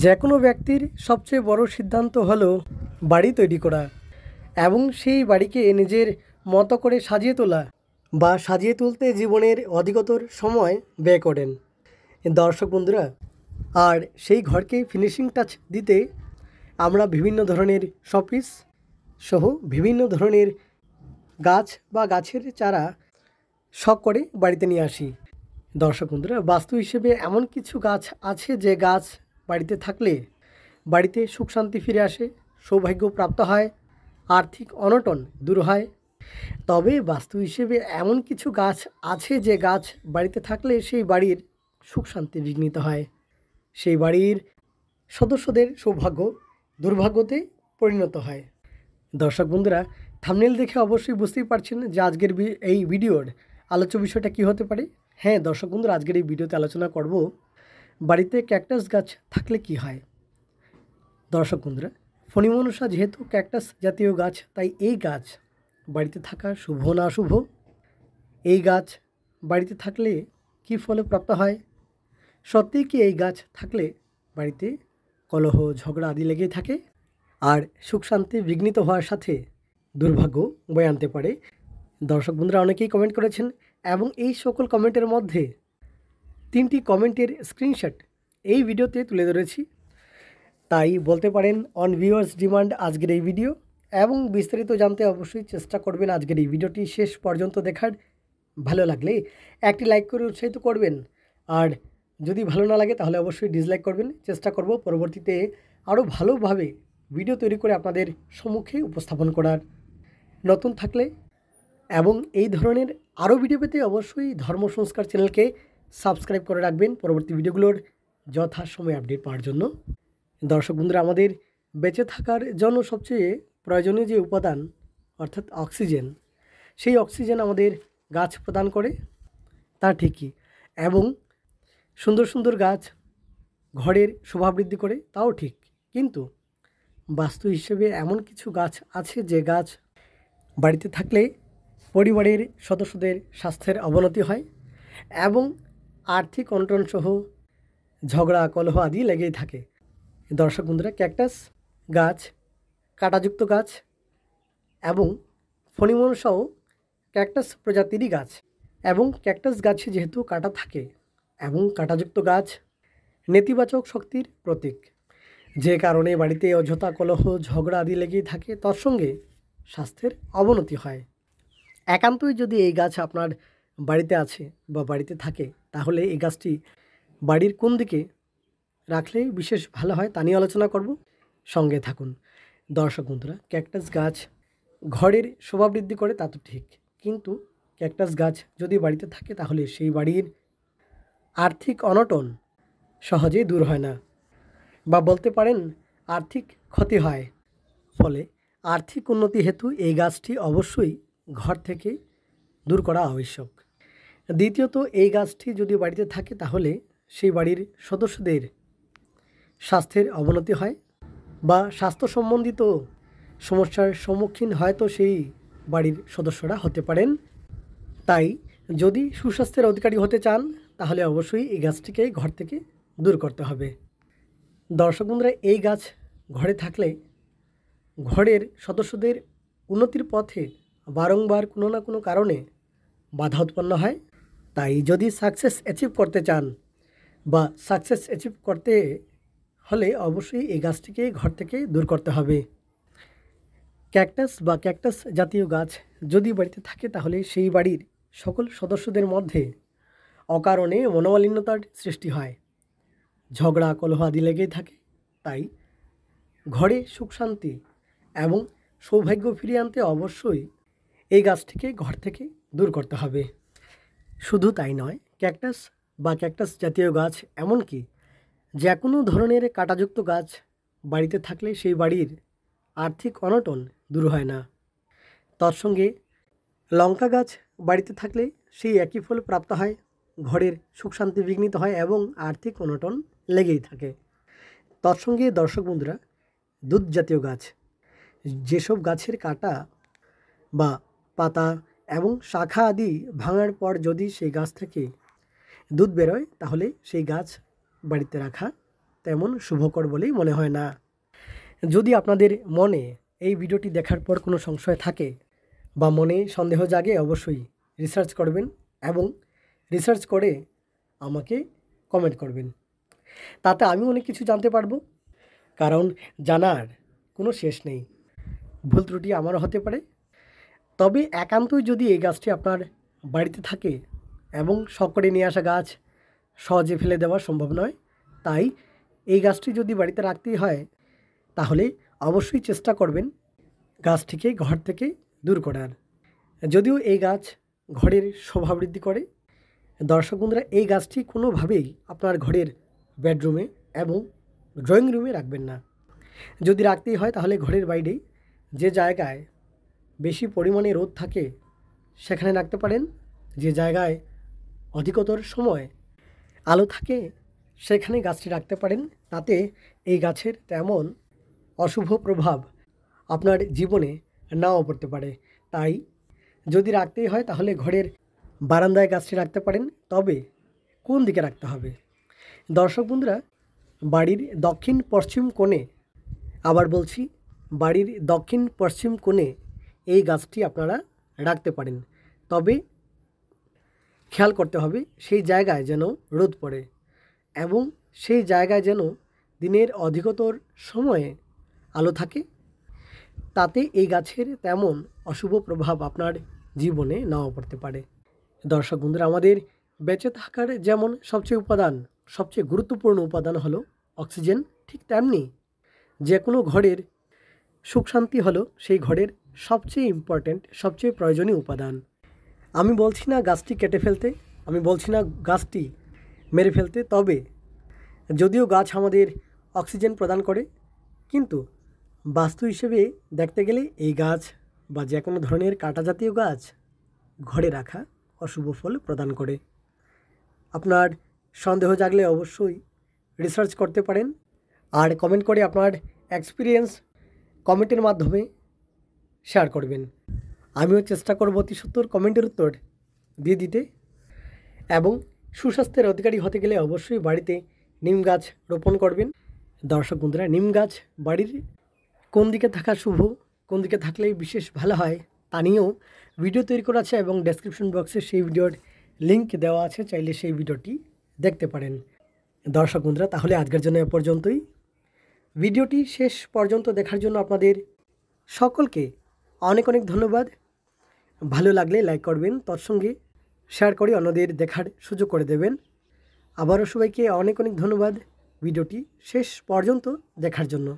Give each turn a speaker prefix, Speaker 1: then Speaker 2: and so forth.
Speaker 1: যে কোনো ব্যক্তির সবচেয়ে বড় সিদ্ধান্ত হলো বাড়ি তৈরি করা এবং সেই বাড়িকে নিজের মতো করে সাজিয়ে তোলা বা সাজিয়ে তুলতে জীবনের অধিকতর সময় ব্যয় করেন দর্শক বন্ধুরা। আর সেই ঘরকে ফিনিশিং টাচ দিতে আমরা বিভিন্ন ধরনের শোপিস সহ বিভিন্ন ধরনের গাছ বা গাছের চারা শখ করে বাড়িতে নিয়ে আসি। দর্শক বন্ধুরা, বাস্তু হিসেবে এমন কিছু গাছ আছে যে গাছ বাড়িতে থাকলে বাড়িতে সুখ শান্তি ফিরে আসে, সৌভাগ্য প্রাপ্ত হয়, আর্থিক অনটন দূর হয়। তবে বাস্তু হিসেবে এমন কিছু গাছ আছে যে গাছ বাড়িতে থাকলে সেই বাড়ির সুখ শান্তি বিঘ্নিত হয়, সেই বাড়ির সদস্যদের সৌভাগ্য দুর্ভাগ্যতে পরিণত হয়। দর্শক বন্ধুরা, থাম্বনেল দেখে অবশ্যই বুঝতেই পারছেন যে আজকের এই ভিডিওর আলোচ্য বিষয়টা কী হতে পারে। হ্যাঁ দর্শক বন্ধুরা, আজকের এই ভিডিওতে আলোচনা করব বাড়িতে ক্যাকটাস গাছ থাকলে কি হয়। দর্শক বন্ধুরা, ফণিমনসা যেহেতু ক্যাকটাস জাতীয় গাছ, তাই এই গাছ বাড়িতে থাকা শুভ না অশুভ, এই গাছ বাড়িতে থাকলে কী ফলে প্রাপ্ত হয়, সত্যিই কি এই গাছ থাকলে বাড়িতে কলহ ঝগড়া আদি লেগেই থাকে আর সুখ শান্তি বিঘ্নিত হওয়ার সাথে দুর্ভাগ্য বয়ে আনতে পারে। দর্শক বন্ধুরা অনেকেই কমেন্ট করেছেন এবং এই সকল কমেন্টের মধ্যে 3টি কমেন্টের স্ক্রিনশট এই ভিডিওতে তুলে ধরেছি। তাই বলতে পারেন অন ভিউয়ার্স ডিমান্ড আজকের এই ভিডিও, এবং বিস্তারিত জানতে অবশ্যই চেষ্টা করবেন আজকের এই ভিডিওটি শেষ পর্যন্ত দেখার। ভালো লাগলে একটি লাইক করে উৎসাহিত করবেন, আর যদি ভালো না লাগে তাহলে অবশ্যই ডিসলাইক করবেন। চেষ্টা করব পরবর্তীতে আরও ভালোভাবে ভিডিও তৈরি করে আপনাদের সম্মুখে উপস্থাপন করার। নতুন থাকলে এবং এই ধরনের আরও ভিডিও পেতে অবশ্যই ধর্ম সংস্কার চ্যানেলকে সাবস্ক্রাইব করে রাখবেন পরবর্তী ভিডিওগুলোর যথাসময়ে আপডেট পাওয়ার জন্য। দর্শক বন্ধুরা, আমাদের বেঁচে থাকার জন্য সবচেয়ে প্রয়োজনীয় যে উপাদান অর্থাৎ অক্সিজেন, সেই অক্সিজেন আমাদের গাছ প্রদান করে, তা ঠিকই, এবং সুন্দর সুন্দর গাছ ঘরের শোভা বৃদ্ধি করে, তাও ঠিক। কিন্তু বাস্তু হিসেবে এমন কিছু গাছ আছে যে গাছ বাড়িতে থাকলে পরিবারের সদস্যদের স্বাস্থ্যের অবনতি হয় এবং আর্থিক অনটনসহ ঝগড়া কলহ আদি লেগেই থাকে। দর্শক বন্ধুরা, ক্যাকটাস গাছ কাঁটাযুক্ত গাছ এবং ফণিমনসাও ক্যাকটাস প্রজাতিরই গাছ, এবং ক্যাকটাস গাছে যেহেতু কাঁটা থাকে এবং কাঁটাযুক্ত গাছ নেতিবাচক শক্তির প্রতীক, যে কারণে বাড়িতে অযথা কলহ ঝগড়া আদি লেগেই থাকে, তার সঙ্গে স্বাস্থ্যের অবনতি হয়। একান্তই যদি এই গাছ আপনার বাড়িতে আছে বা বাড়িতে থাকে, তাহলে এই গাছটি বাড়ির কোন দিকে রাখলে বিশেষ ভালো হয় তা নিয়ে আলোচনা করব, সঙ্গে থাকুন। দর্শক বন্ধুরা, ক্যাকটাস গাছ ঘরের শোভা বৃদ্ধি করে তা তো ঠিক, কিন্তু ক্যাকটাস গাছ যদি বাড়িতে থাকে তাহলে সেই বাড়ির আর্থিক অনটন সহজেই দূর হয় না, বা বলতে পারেন আর্থিক ক্ষতি হয়। ফলে আর্থিক উন্নতি হেতু এই গাছটি অবশ্যই ঘর থেকে দূর করা আবশ্যক। দ্বিতীয়ত, এই গাছটি যদি বাড়িতে থাকে তাহলে সেই বাড়ির সদস্যদের স্বাস্থ্যের অবনতি হয় বা স্বাস্থ্য সম্বন্ধিত সমস্যার সম্মুখীন হয়তো সেই বাড়ির সদস্যরা হতে পারেন। তাই যদি সুস্বাস্থ্যের অধিকারী হতে চান তাহলে অবশ্যই এই গাছটিকে ঘর থেকে দূর করতে হবে। দর্শক বন্ধুরা, এই গাছ ঘরে থাকলে ঘরের সদস্যদের উন্নতির পথে বারংবার কোনো না কোনো কারণে বাধা উৎপন্ন হয়। তাই যদি সাকসেস অ্যাচিভ করতে চান বা সাকসেস অ্যাচিভ করতে হলে অবশ্যই এই গাছটিকে ঘর থেকে দূর করতে হবে। ক্যাকটাস বা ক্যাকটাস জাতীয় গাছ যদি বাড়িতে থাকে তাহলে সেই বাড়ির সকল সদস্যদের মধ্যে অকারণে মনোমালিন্যতার সৃষ্টি হয়, ঝগড়া কলহ আদি লেগেই থাকে। তাই ঘরে সুখ শান্তি এবং সৌভাগ্য ফিরিয়ে আনতে অবশ্যই এই গাছটিকে ঘর থেকে দূর করতে হবে। শুধু তাই নয়, ক্যাকটাস বা ক্যাকটাস জাতীয় গাছ এমনকি যে কোনো ধরনের কাঁটাযুক্ত গাছ বাড়িতে থাকলে সেই বাড়ির আর্থিক অনটন দূর হয় না। তার সঙ্গে লঙ্কা গাছ বাড়িতে থাকলে সেই একই ফল প্রাপ্ত হয়, ঘরের সুখ শান্তি বিঘ্নিত হয় এবং আর্থিক অনটন লেগেই থাকে। তার সঙ্গে দর্শক বন্ধুরা, দুধ জাতীয় গাছ, যেসব গাছের কাঁটা বা পাতা এবং শাখা আদি ভাঙার পর যদি সেই গাছ থেকে দুধ বেরোয় তাহলে সেই গাছ বাড়িতে রাখা তেমন শুভকর বলেই মনে হয় না। যদি আপনাদের মনে এই ভিডিওটি দেখার পর কোনো সংশয় থাকে বা মনে সন্দেহ জাগে, অবশ্যই রিসার্চ করবেন এবং রিসার্চ করে আমাকে কমেন্ট করবেন। তাতে আমি অনেক কিছু জানতে পারবো, কারণ জানার কোনো শেষ নেই। ভুল ত্রুটি আমারও হতে পারে। তবে একান্তই যদি এই গাছটি আপনার বাড়িতে থাকে এবং শখ করে নিয়ে আসা গাছ সহজে ফেলে দেওয়া সম্ভব নয়, তাই এই গাছটি যদি বাড়িতে রাখতেই হয় তাহলে অবশ্যই চেষ্টা করবেন গাছটিকে ঘর থেকে দূর করার। যদিও এই গাছ ঘরের শোভা বৃদ্ধি করে, দর্শক বন্ধুরা এই গাছটি কোনোভাবেই আপনার ঘরের বেডরুমে এবং ড্রয়িং রুমে রাখবেন না। যদি রাখতেই হয় তাহলে ঘরের বাইরে যে জায়গায় বেশি পরিমাণে রোদ থাকে সেখানে রাখতে পারেন। যে জায়গায় অধিকতর সময় আলো থাকে সেখানে গাছটি রাখতে পারেন। তাতে এই গাছের তেমন অশুভ প্রভাব আপনার জীবনে নাও পড়তে পারে। তাই যদি রাখতেই হয় তাহলে ঘরের বারান্দায় গাছটি রাখতে পারেন। তবে কোন দিকে রাখতে হবে? দর্শক বন্ধুরা, বাড়ির দক্ষিণ পশ্চিম কোণে, আবার বলছি, বাড়ির দক্ষিণ পশ্চিম কোণে এই গাছটি আপনারা রাখতে পারেন। তবে খেয়াল করতে হবে সেই জায়গায় যেন রোদ পড়ে এবং সেই জায়গায় যেন দিনের অধিকতর সময়ে আলো থাকে। তাতে এই গাছের তেমন অশুভ প্রভাব আপনার জীবনে নাও পড়তে পারে। দর্শক বন্ধুরা, আমাদের বেঁচে থাকার যেমন সবচেয়ে গুরুত্বপূর্ণ উপাদান হলো অক্সিজেন, ঠিক তেমনি যে কোনো ঘরের সুখ শান্তি হলো সেই ঘরের সবচেয়ে ইম্পর্ট্যান্ট, সবচেয়ে প্রয়োজনীয় উপাদান। আমি বলছি না গাছটি কেটে ফেলতে, আমি বলছি না গাছটি মেরে ফেলতে। তবে যদিও গাছ আমাদের অক্সিজেন প্রদান করে, কিন্তু বাস্তু হিসেবে দেখতে গেলে এই গাছ বা যে কোনো ধরনের কাঁটা জাতীয় গাছ ঘরে রাখা অশুভ ফল প্রদান করে। আপনার সন্দেহ জাগলে অবশ্যই রিসার্চ করতে পারেন আর কমেন্ট করে আপনার এক্সপিরিয়েন্স কমেন্টের মাধ্যমে শেয়ার করবেন। আমিও চেষ্টা করব অতি সত্বর কমেন্টের উত্তর দিয়ে দিতে। এবং সুস্বাস্থ্যের অধিকারী হতে গেলে অবশ্যই বাড়িতে নিম গাছ রোপণ করবেন। দর্শক বন্ধুরা, নিম গাছ বাড়ির কোন দিকে থাকা শুভ, কোন দিকে থাকলেই বিশেষ ভালো হয় তা নিয়েও ভিডিও তৈরি করা আছে এবং ডেসক্রিপশন বক্সে সেই ভিডিওর লিঙ্ক দেওয়া আছে, চাইলে সেই ভিডিওটি দেখতে পারেন। দর্শক বন্ধুরা, তাহলে আজকের জন্য এ পর্যন্তই। ভিডিওটি শেষ পর্যন্ত দেখার জন্য আপনাদের সকলকে অনেক অনেক ধন্যবাদ। ভালো লাগলে লাইক করবেন, তৎসঙ্গে শেয়ার করে অন্যদের দেখার সুযোগ করে দেবেন। আবারও সবাইকে অনেক অনেক ধন্যবাদ ভিডিওটি শেষ পর্যন্ত দেখার জন্য।